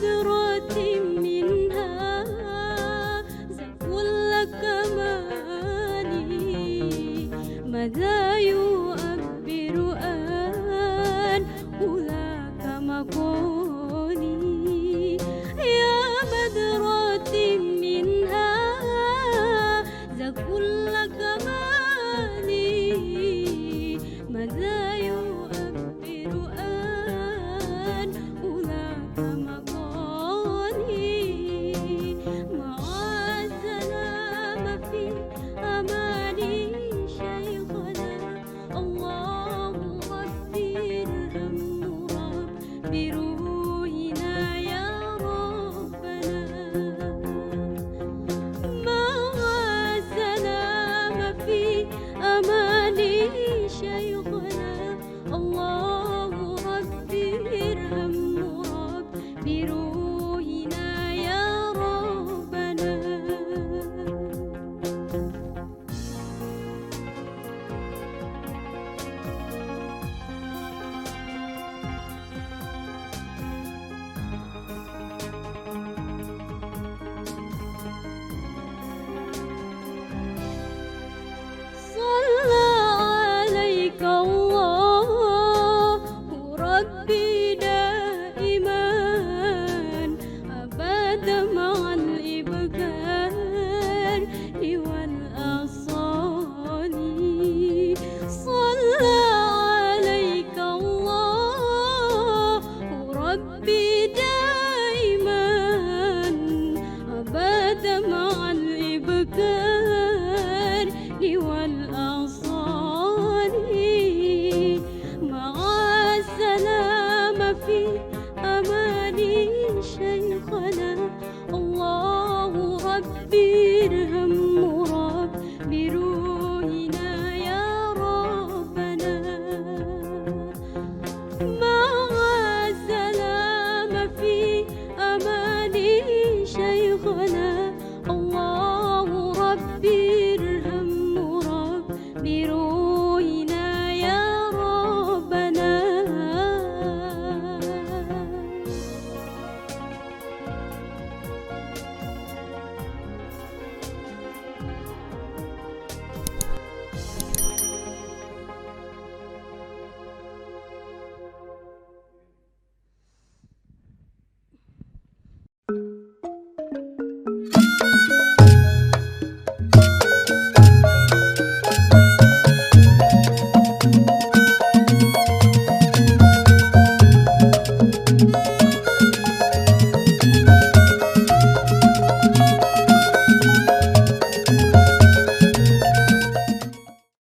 مدرة منها كل كمالي، ماذا يؤبر أن أولاك مقولي. يا مدرة منها كل كمالي، ماذا يؤبر أن أولاك مقالي. مع السلامة في أماني شيخنا، الله غفير هم بروحنا يا ربنا. مع السلامة في أماني شيخنا، الله غفير هم بروحنا يا ربنا. صلى عليك الله ربي دائما أبدا مع الإبكار والأصال. صلى عليك الله ربي دائما أبدا مع الإبكار والأصال. مع السلامة في أماني شيخنا، الله ربي